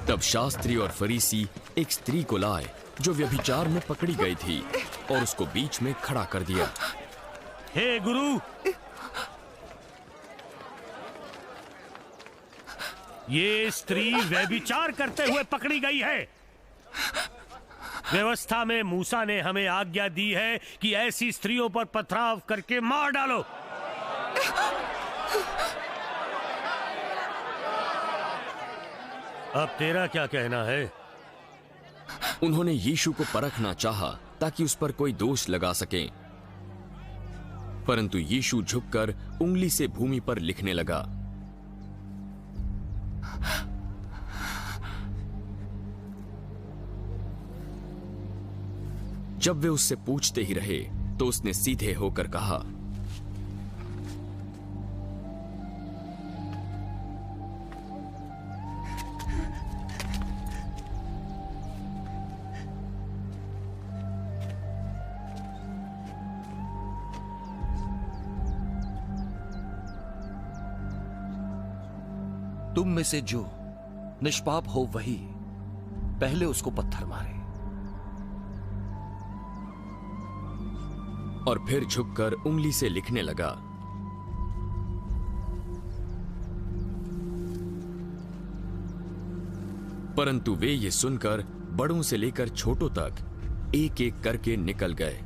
तब शास्त्री और फरीसी एक स्त्री को लाए जो व्यभिचार में पकड़ी गई थी और उसको बीच में खड़ा कर दिया। हे गुरु, ये स्त्री व्यभिचार करते हुए पकड़ी गई है। व्यवस्था में मूसा ने हमें आज्ञा दी है कि ऐसी स्त्रियों पर पथराव करके मार डालो। अब तेरा क्या कहना है? उन्होंने यीशु को परखना चाहा ताकि उस पर कोई दोष लगा सकें, परंतु यीशु झुककर उंगली से भूमि पर लिखने लगा। जब वे उससे पूछते ही रहे तो उसने सीधे होकर कहा, तुम में से जो निष्पाप हो वही पहले उसको पत्थर मारे। और फिर झुककर उंगली से लिखने लगा। परंतु वे ये सुनकर बड़ों से लेकर छोटों तक एक एक करके निकल गए।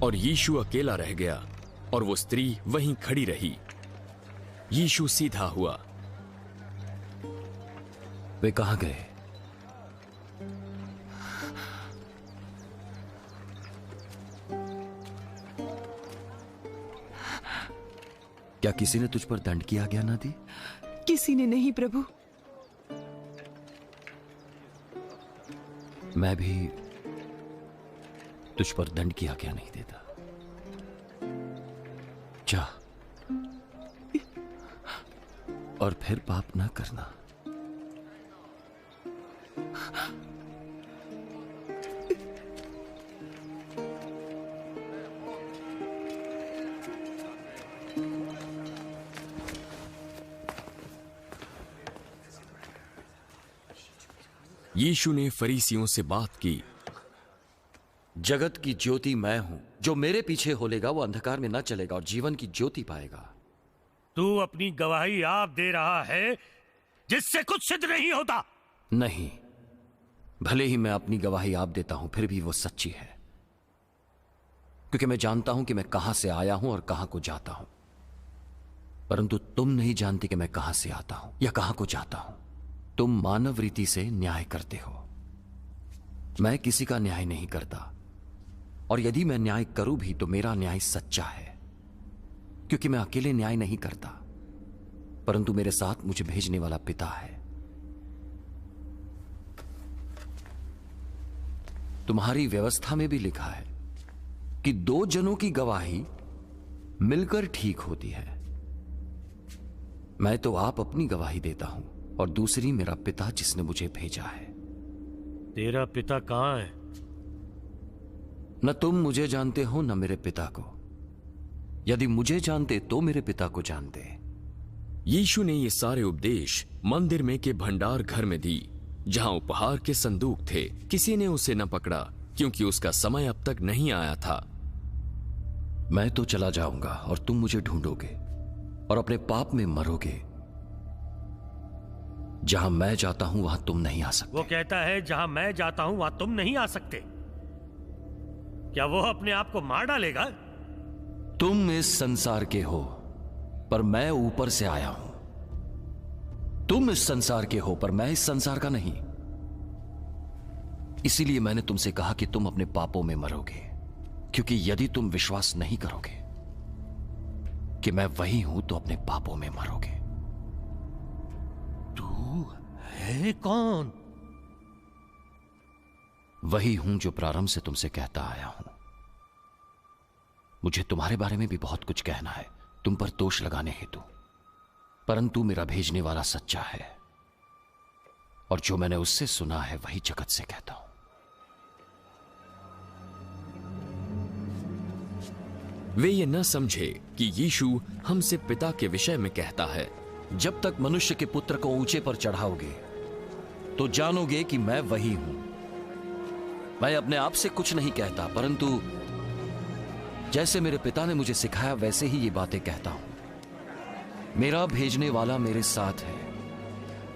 और यीशु अकेला रह गया और वो स्त्री वहीं खड़ी रही। यीशु सीधा हुआ। वे कहां गए? क्या किसी ने तुझ पर दंड किया गया नदी? किसी ने नहीं प्रभु। मैं भी तुझ पर दंड किया गया नहीं देता। जा और फिर पाप ना करना। यीशु ने फरीसियों से बात की। जगत की ज्योति मैं हूं, जो मेरे पीछे होलेगा वो अंधकार में न चलेगा और जीवन की ज्योति पाएगा। तू अपनी गवाही आप दे रहा है जिससे कुछ सिद्ध नहीं होता। नहीं, भले ही मैं अपनी गवाही आप देता हूं फिर भी वो सच्ची है, क्योंकि मैं जानता हूं कि मैं कहां से आया हूं और कहां को जाता हूं। परंतु तुम नहीं जानते कि मैं कहां से आता हूं या कहां को जाता हूं। तुम मानव रीति से न्याय करते हो, मैं किसी का न्याय नहीं करता। और यदि मैं न्याय करूं भी तो मेरा न्याय सच्चा है, क्योंकि मैं अकेले न्याय नहीं करता, परंतु मेरे साथ मुझे भेजने वाला पिता है। तुम्हारी व्यवस्था में भी लिखा है कि दो जनों की गवाही मिलकर ठीक होती है। मैं तो आप अपनी गवाही देता हूं और दूसरी मेरा पिता जिसने मुझे भेजा है। तेरा पिता कहां है? न तुम मुझे जानते हो न मेरे पिता को। यदि मुझे जानते तो मेरे पिता को जानते। यीशु ने ये सारे उपदेश मंदिर में के भंडार घर में दी, जहां उपहार के संदूक थे। किसी ने उसे न पकड़ा, क्योंकि उसका समय अब तक नहीं आया था। मैं तो चला जाऊंगा और तुम मुझे ढूंढोगे और अपने पाप में मरोगे। जहां मैं जाता हूं वहां तुम नहीं आ सकते। वो कहता है जहां मैं जाता हूं वहां तुम नहीं आ सकते। क्या वो अपने आप को मार डालेगा? तुम इस संसार के हो, पर मैं ऊपर से आया हूं। तुम इस संसार के हो, पर मैं इस संसार का नहीं। इसीलिए मैंने तुमसे कहा कि तुम अपने पापों में मरोगे, क्योंकि यदि तुम विश्वास नहीं करोगे कि मैं वही हूं तो अपने पापों में मरोगे। तू है कौन? वही हूं जो प्रारंभ से तुमसे कहता आया हूं। मुझे तुम्हारे बारे में भी बहुत कुछ कहना है, तुम पर दोष लगाने हेतु, परंतु मेरा भेजने वाला सच्चा है और जो मैंने उससे सुना है वही जगत से कहता हूं। वे ये न समझे कि यीशु हमसे पिता के विषय में कहता है। जब तक मनुष्य के पुत्र को ऊंचे पर चढ़ाओगे तो जानोगे कि मैं वही हूं। मैं अपने आप से कुछ नहीं कहता, परंतु जैसे मेरे पिता ने मुझे सिखाया वैसे ही ये बातें कहता हूं। मेरा भेजने वाला मेरे साथ है,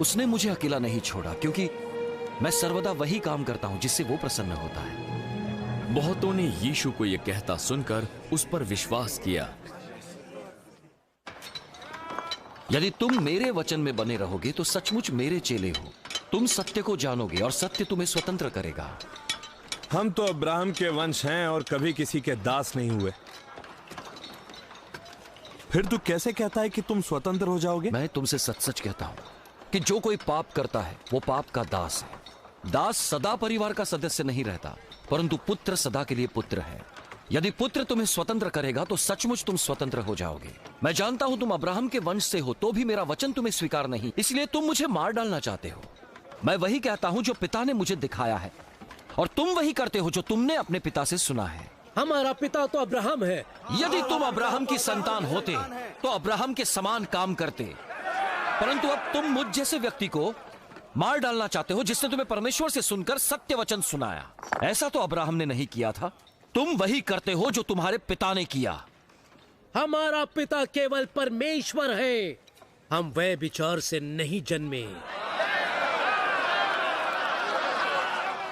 उसने मुझे अकेला नहीं छोड़ा, क्योंकि मैं सर्वदा वही काम करता हूं जिससे वो प्रसन्न होता है। बहुतों ने यीशु को यह कहता सुनकर उस पर विश्वास किया। यदि तुम मेरे वचन में बने रहोगे तो सचमुच मेरे चेले हो। तुम सत्य को जानोगे और सत्य तुम्हें स्वतंत्र करेगा। हम तो अब्राहम के वंश हैं और कभी किसी के दास नहीं हुए। फिर तू कैसे कहता है कि तुम स्वतंत्र हो जाओगे? मैं तुमसे सच सच कहता हूं कि जो कोई पाप करता है वो पाप का दास है। दास सदा परिवार का सदस्य नहीं रहता, परंतु पुत्र सदा के लिए पुत्र है। यदि पुत्र तुम्हें स्वतंत्र करेगा तो सचमुच तुम स्वतंत्र हो जाओगे। मैं जानता हूं तुम अब्राहम के वंश से हो, तो भी मेरा वचन तुम्हें स्वीकार नहीं, इसलिए तुम मुझे मार डालना चाहते हो। मैं वही कहता हूं जो पिता ने मुझे दिखाया है, और तुम वही करते हो जो तुमने अपने पिता से सुना है। हमारा पिता तो अब्राहम है। यदि तुम अब्राहम की संतान होते तो अब्राहम के समान काम करते, परंतु अब तुम मुझ जैसे व्यक्ति को मार डालना चाहते हो जिसने तुम्हें परमेश्वर से सुनकर सत्य वचन सुनाया। ऐसा तो अब्राहम ने नहीं किया था। तुम वही करते हो जो तुम्हारे पिता ने किया। हमारा पिता केवल परमेश्वर है, हम वह विचार से नहीं जन्मे।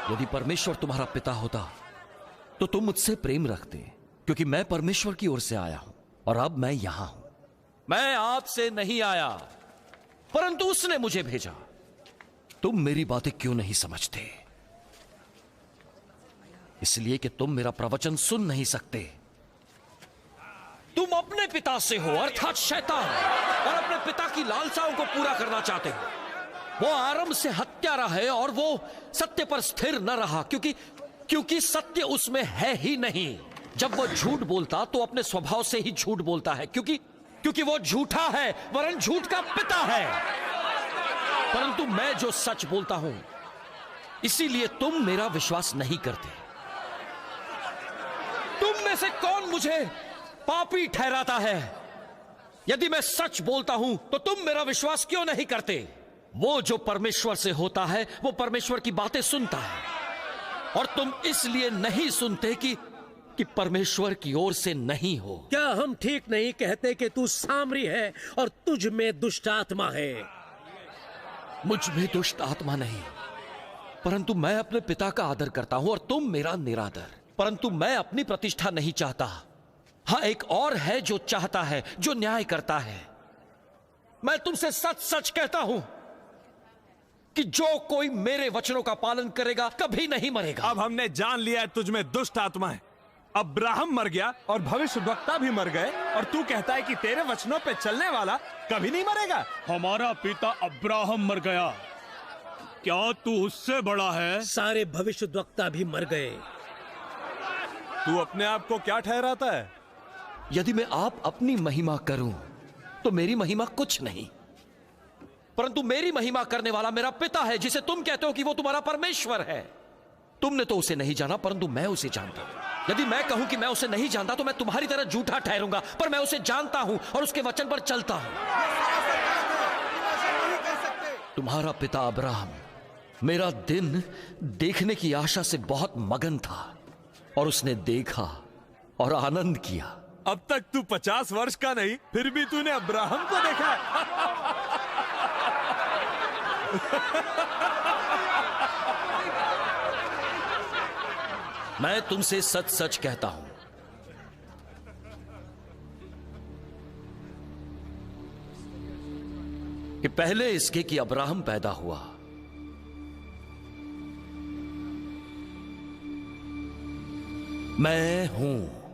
यदि परमेश्वर तुम्हारा पिता होता तो तुम मुझसे प्रेम रखते, क्योंकि मैं परमेश्वर की ओर से आया हूं और अब मैं यहां हूं। मैं आपसे नहीं आया, परंतु उसने मुझे भेजा। तुम मेरी बातें क्यों नहीं समझते? इसलिए कि तुम मेरा प्रवचन सुन नहीं सकते। तुम अपने पिता से हो, अर्थात शैतान, और अपने पिता की लालसाओं को पूरा करना चाहते हो। वो आरंभ से हत्यारा है और वो सत्य पर स्थिर न रहा, क्योंकि सत्य उसमें है ही नहीं। जब वो झूठ बोलता तो अपने स्वभाव से ही झूठ बोलता है, क्योंकि वो झूठा है, वरन झूठ का पिता है। परंतु मैं जो सच बोलता हूं, इसीलिए तुम मेरा विश्वास नहीं करते। तुम में से कौन मुझे पापी ठहराता है? यदि मैं सच बोलता हूं तो तुम मेरा विश्वास क्यों नहीं करते? वो जो परमेश्वर से होता है वो परमेश्वर की बातें सुनता है, और तुम इसलिए नहीं सुनते कि परमेश्वर की ओर से नहीं हो। क्या हम ठीक नहीं कहते कि तू सामरी है और तुझ में दुष्ट आत्मा है? मुझ में दुष्ट आत्मा नहीं, परंतु मैं अपने पिता का आदर करता हूं और तुम मेरा निरादर। परंतु मैं अपनी प्रतिष्ठा नहीं चाहता। हाँ, एक और है जो चाहता है, जो न्याय करता है। मैं तुमसे सच सच कहता हूं कि जो कोई मेरे वचनों का पालन करेगा कभी नहीं मरेगा। अब हमने जान लिया है तुझ में दुष्ट आत्मा है। अब्राहम मर गया और भविष्यवक्ता भी मर गए, और तू कहता है कि तेरे वचनों पे चलने वाला कभी नहीं मरेगा। हमारा पिता अब्राहम मर गया, क्या तू उससे बड़ा है? सारे भविष्यद्वक्ता भी मर गए। तू अपने आप को क्या ठहराता है? यदि मैं आप अपनी महिमा करूं तो मेरी महिमा कुछ नहीं, परंतु मेरी महिमा करने वाला मेरा पिता है, जिसे तुम कहते हो कि वो तुम्हारा परमेश्वर है। तुमने तो उसे नहीं जाना, परंतु मैं उसे जानता हूं। यदि मैं कहूं कि मैं उसे नहीं जानता तो मैं तुम्हारी तरह झूठा ठहरूंगा, पर मैं उसे जानता हूं और उसके वचन पर चलता हूं। तुम्हारा पिता अब्राहम मेरा दिन देखने की आशा से बहुत मगन था, और उसने देखा और आनंद किया। अब तक तू 50 वर्ष का नहीं, फिर भी तूने अब्राहम को देखा है। मैं तुमसे सच सच कहता हूं कि पहले इसके कि अब्राहम पैदा हुआ, मैं हूं।